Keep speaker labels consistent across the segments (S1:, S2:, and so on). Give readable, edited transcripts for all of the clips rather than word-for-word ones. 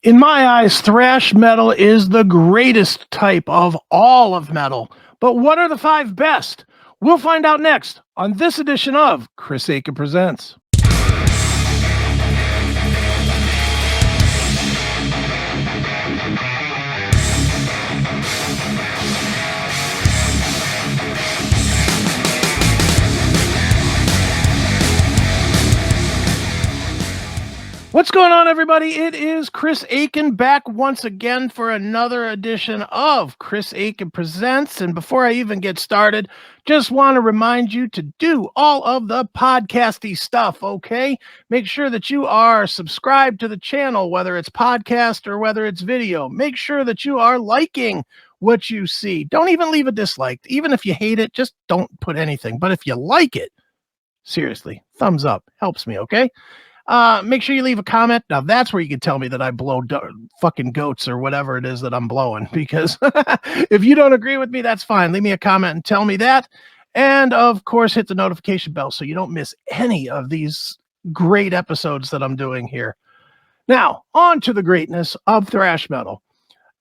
S1: In my eyes, thrash metal is the greatest type of all of metal. But what are the five best? We'll find out next on this edition of CHRIS Akin Presents. What's going on, everybody? It is CHRIS Akin back once again for another edition of CHRIS Akin Presents. And before I even get started, just want to remind you to do all of the podcasty stuff, okay? Make sure that you are subscribed to the channel, whether it's podcast or whether it's video. Make sure that you are liking what you see. Don't even leave a dislike. Even if you hate it, just don't put anything. But if you like it, seriously, thumbs up. Helps me, okay? Make sure you leave a comment. Now that's where you can tell me that I blow fucking goats or whatever it is that I'm blowing, because if you don't agree with me, that's fine. Leave me a comment and tell me that. And of course, hit the notification bell so you don't miss any of these great episodes that I'm doing here. Now, on to the greatness of thrash metal.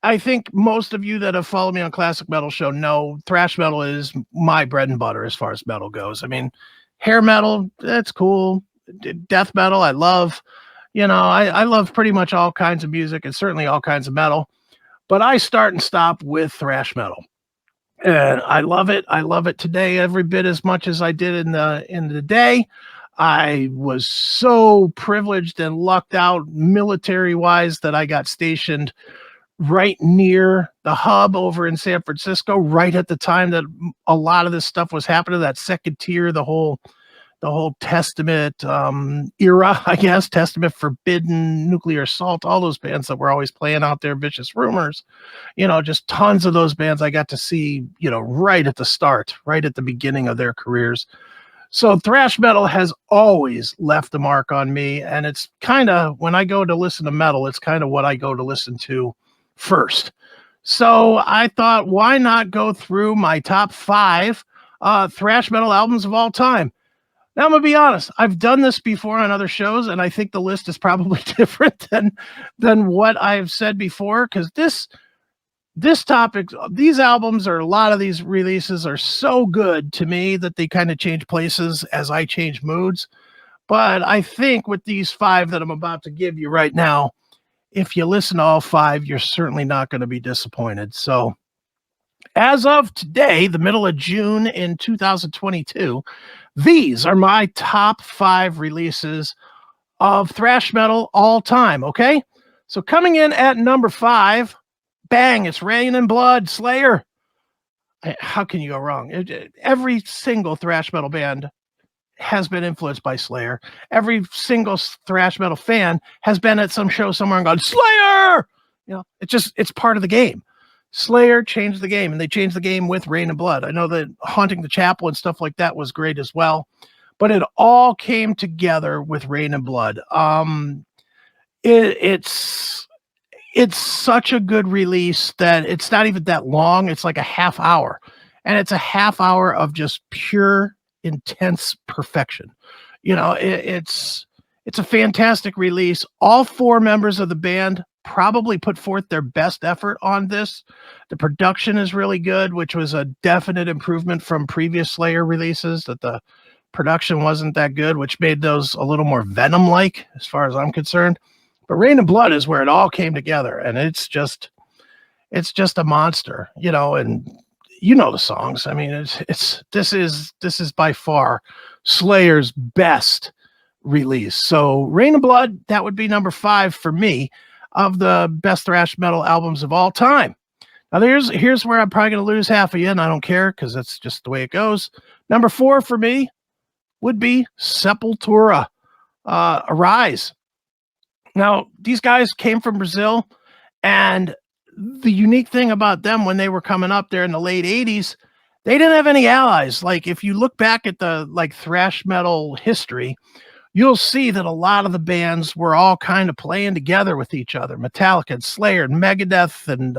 S1: I think most of you that have followed me on Classic Metal Show know thrash metal is my bread and butter as far as metal goes. I mean, hair metal, that's cool. Death metal, I love. I love pretty much all kinds of music and certainly all kinds of metal. But I start and stop with thrash metal. And I love it. I love it today every bit as much as I did in the day. I was so privileged and lucked out military-wise that I got stationed right near the hub over in San Francisco, right at the time that a lot of this stuff was happening, that second tier, the whole Testament era, I guess, Testament, Forbidden, Nuclear Assault, all those bands that were always playing out there, Vicious Rumors, just tons of those bands I got to see, right at the start, right at the beginning of their careers. So thrash metal has always left a mark on me, and it's kind of, when I go to listen to metal, it's kind of what I go to listen to first. So I thought, why not go through my top 5 thrash metal albums of all time? Now, I'm going to be honest. I've done this before on other shows, and I think the list is probably different than what I've said before, because this topic, these albums, or a lot of these releases are so good to me that they kind of change places as I change moods. But I think with these 5 that I'm about to give you right now, if you listen to all 5, you're certainly not going to be disappointed. So as of today, the middle of June in 2022, these are my top 5 releases of thrash metal all time, okay? So coming in at number 5, bang, it's Rain and Blood, Slayer. How can you go wrong? Every single thrash metal band has been influenced by Slayer. Every single thrash metal fan has been at some show somewhere and gone, Slayer! It's part of the game. Slayer changed the game, and they changed the game with Rain and Blood. I know that Haunting the Chapel and stuff like that was great as well, but it all came together with Rain and Blood. It's such a good release that it's not even that long. It's like a half hour, and it's a half hour of just pure, intense perfection. It's a fantastic release. All 4 members of the band probably put forth their best effort on this. The production is really good, which was a definite improvement from previous Slayer releases, that the production wasn't that good, which made those a little more Venom-like as far as I'm concerned. But Rain and Blood is where it all came together, and it's just a monster, and the songs. I mean, this is by far Slayer's best release. So Rain and Blood, that would be number 5 for me of the best thrash metal albums of all time. Now here's where I'm probably going to lose half of you, and I don't care, because that's just the way it goes. Number 4 for me would be Sepultura, Arise. Now, these guys came from Brazil, and the unique thing about them when they were coming up there in the late 80s, they didn't have any allies. Like, if you look back at the thrash metal history, you'll see that a lot of the bands were all kind of playing together with each other. Metallica and Slayer and Megadeth and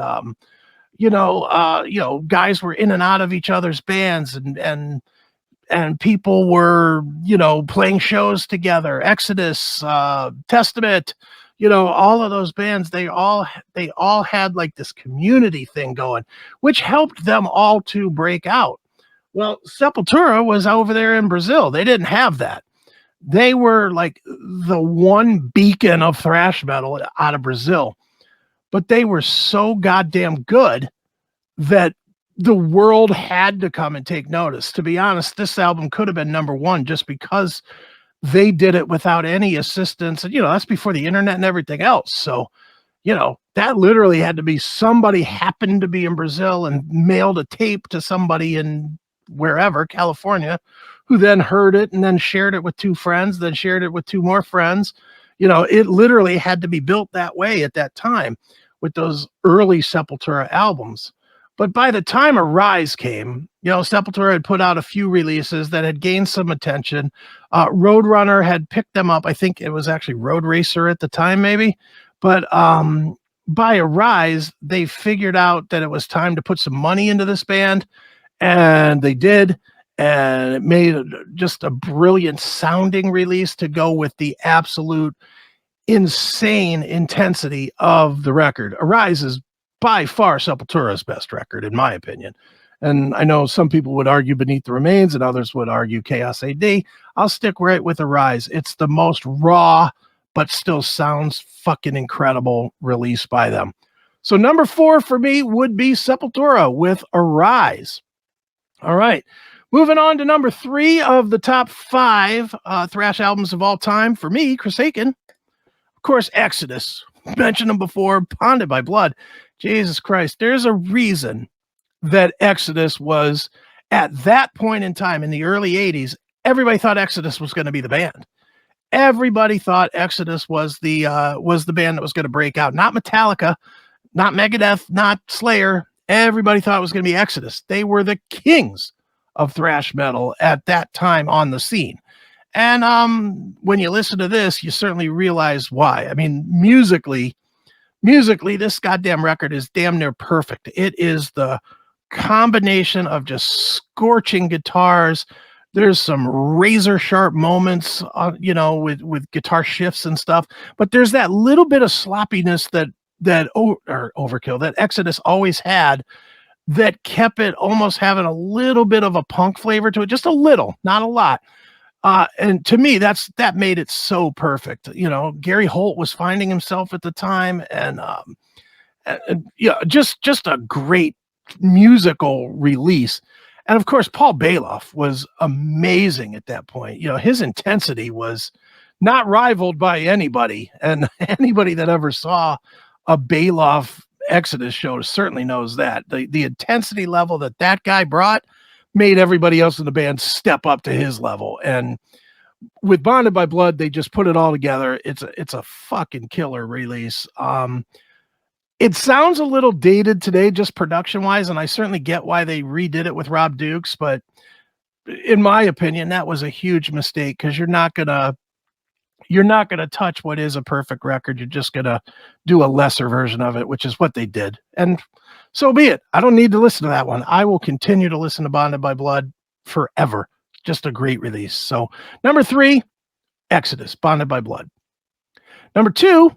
S1: guys were in and out of each other's bands, and people were, playing shows together. Exodus, Testament, all of those bands, they all had like this community thing going, which helped them all to break out. Well, Sepultura was over there in Brazil. They didn't have that. They were like the one beacon of thrash metal out of Brazil, but they were so goddamn good that the world had to come and take notice. To be honest, this album could have been number one just because they did it without any assistance. And, that's before the internet and everything else. So, that literally had to be somebody happened to be in Brazil and mailed a tape to somebody in wherever, California, who then heard it and then shared it with two friends, then shared it with two more friends. It literally had to be built that way at that time with those early Sepultura albums. But by the time Arise came, Sepultura had put out a few releases that had gained some attention. Roadrunner had picked them up. I think it was actually Road Racer at the time, maybe. But by Arise, they figured out that it was time to put some money into this band, and they did. And it made just a brilliant sounding release to go with the absolute insane intensity of the record. Arise is by far Sepultura's best record, in my opinion. And I know some people would argue Beneath the Remains and others would argue Chaos AD. I'll stick right with Arise. It's the most raw, but still sounds fucking incredible release by them. So number 4 for me would be Sepultura with Arise. All right. Moving on to number 3 of the top 5 thrash albums of all time. For me, Chris Akin. Of course, Exodus. Mentioned them before. Bonded by Blood. Jesus Christ. There's a reason that Exodus was, at that point in time in the early 80s, everybody thought Exodus was going to be the band. Everybody thought Exodus was the band that was going to break out. Not Metallica, not Megadeth, not Slayer. Everybody thought it was going to be Exodus. They were the kings of thrash metal at that time on the scene. And when you listen to this, you certainly realize why. I mean, musically, this goddamn record is damn near perfect. It is the combination of just scorching guitars. There's some razor sharp moments, with guitar shifts and stuff. But there's that little bit of sloppiness that overkill that Exodus always had, that kept it almost having a little bit of a punk flavor to it, just a little, not a lot. And to me, that made it so perfect. Gary Holt was finding himself at the time, and just a great musical release. And of course, Paul Baloff was amazing at that point. His intensity was not rivaled by anybody, and anybody that ever saw a Baloff Exodus show certainly knows that the intensity level that guy brought made everybody else in the band step up to his level. And with Bonded by Blood, they just put it all together. It's a fucking killer release. It sounds a little dated today, just production wise, and I certainly get why they redid it with Rob Dukes, but in my opinion, that was a huge mistake, because you're not gonna touch what is a perfect record. You're just gonna do a lesser version of it, which is what they did. And so be it. I don't need to listen to that one. I will continue to listen to Bonded by Blood forever. Just a great release. So number 3, Exodus, Bonded by Blood. Number 2,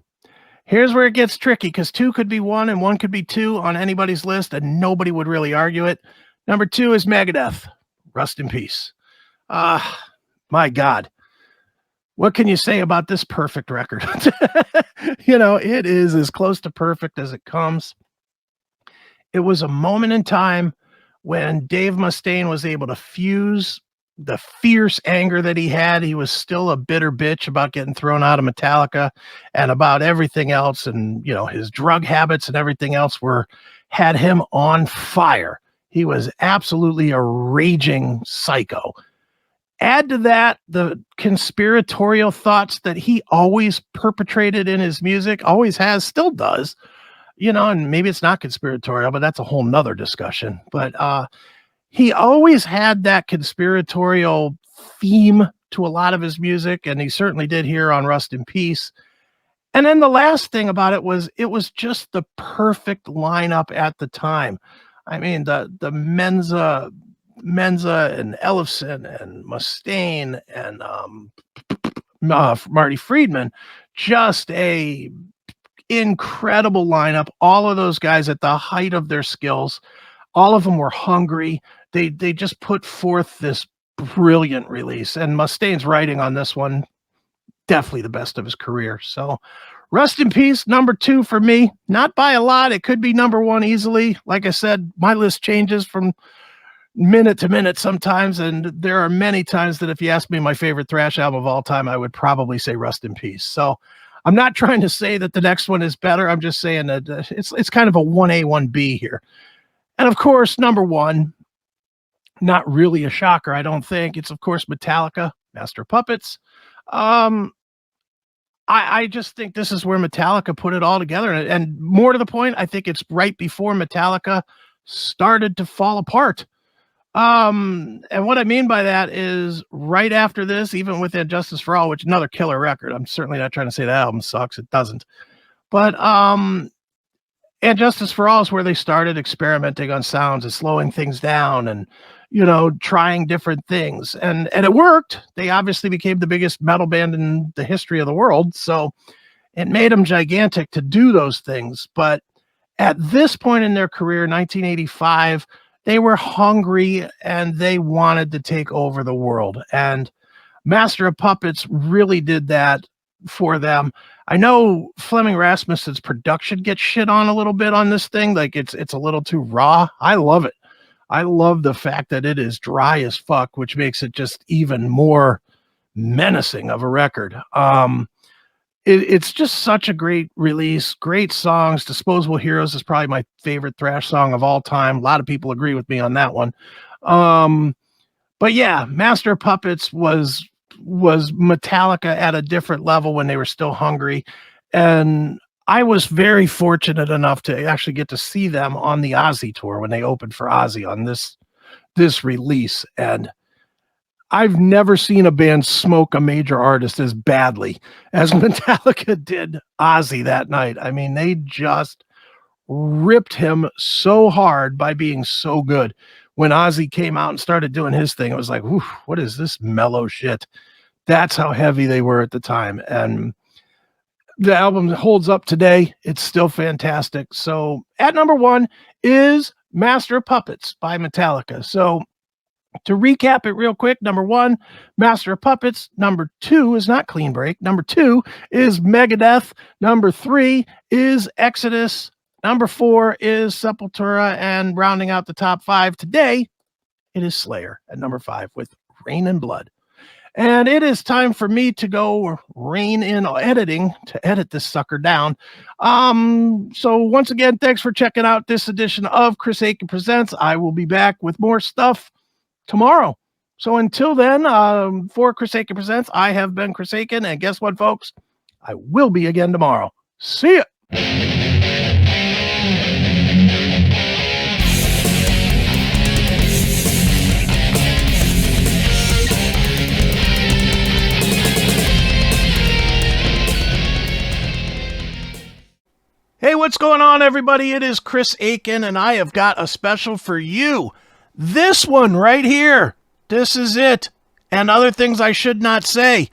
S1: here's where it gets tricky, because 2 could be 1 and 1 could be 2 on anybody's list, and nobody would really argue it. Number 2 is Megadeth, Rust in Peace. My God. What can you say about this perfect record? It is as close to perfect as it comes. It was a moment in time when Dave Mustaine was able to fuse the fierce anger that he had. He was still a bitter bitch about getting thrown out of Metallica and about everything else. And, his drug habits and everything else had him on fire. He was absolutely a raging psycho. Add to that the conspiratorial thoughts that he always perpetrated in his music, always has, still does. And maybe it's not conspiratorial, but that's a whole nother discussion. But he always had that conspiratorial theme to a lot of his music, and he certainly did here on Rust in Peace. And then the last thing about it was just the perfect lineup at the time. I mean, the Menza and Ellefson and Mustaine and Marty Friedman just a incredible lineup. All of those guys at the height of their skills. All of them were hungry. They just put forth this brilliant release, and Mustaine's writing on this one, definitely the best of his career. So rest in peace, number 2 for me. Not by a lot. It could be number 1 easily. Like I said, my list changes from minute to minute sometimes, and there are many times that if you ask me my favorite thrash album of all time, I would probably say Rest in Peace. So I'm not trying to say that the next one is better. I'm just saying that it's kind of a 1A, 1B here. And of course, number 1, not really a shocker, I don't think. It's, of course, Metallica, Master of Puppets. I just think this is where Metallica put it all together. And more to the point, I think it's right before Metallica started to fall apart. And what I mean by that is right after this, even with Justice for All, which is another killer record. I'm certainly not trying to say that album sucks. It doesn't. But and Justice for All is where they started experimenting on sounds and slowing things down and, trying different things. And it worked. They obviously became the biggest metal band in the history of the world. So it made them gigantic to do those things. But at this point in their career, 1985, they were hungry and they wanted to take over the world. And Master of Puppets really did that for them. I know Fleming Rasmussen's production gets shit on a little bit on this thing. Like it's a little too raw. I love it. I love the fact that it is dry as fuck, which makes it just even more menacing of a record. It's just such a great release, great songs. Disposable Heroes is probably my favorite thrash song of all time. A lot of people agree with me on that one. But yeah, Master of Puppets was Metallica at a different level when they were still hungry. And I was very fortunate enough to actually get to see them on the Ozzy tour when they opened for Ozzy on this release. And I've never seen a band smoke a major artist as badly as Metallica did Ozzy that night. I mean, they just ripped him so hard by being so good. When Ozzy came out and started doing his thing, it was like, what is this mellow shit? That's how heavy they were at the time. And the album holds up today. It's still fantastic. So at number 1 is Master of Puppets by Metallica. So to recap it real quick, number 1, Master of Puppets. Number 2 is not Clean Break. Number 2 is Megadeth. Number 3 is Exodus. Number 4 is Sepultura. And rounding out the top 5 today, it is Slayer at number 5 with Rain and Blood. And it is time for me to go rein in editing to edit this sucker down. So once again, thanks for checking out this edition of Chris Akin Presents. I will be back with more stuff tomorrow. So until then, for Chris Akin Presents, I have been Chris Akin, and guess what, folks? I will be again tomorrow. See ya. Hey, what's going on, everybody? It is Chris Akin, and I have got a special for you. This one right here. This is it. And other things I should not say.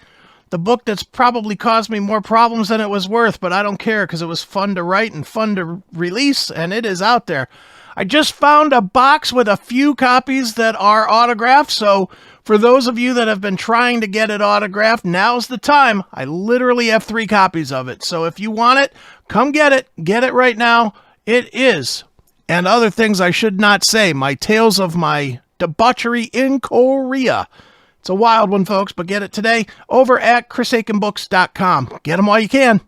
S1: The book that's probably caused me more problems than it was worth, but I don't care because it was fun to write and fun to release, and it is out there. I just found a box with a few copies that are autographed, so for those of you that have been trying to get it autographed, now's the time. I literally have 3 copies of it, so if you want it, come get it. Get it right now. It is, and other things I should not say, my tales of my debauchery in Korea. It's a wild one, folks, but get it today over at ChrisAkinBooks.com. Get them while you can.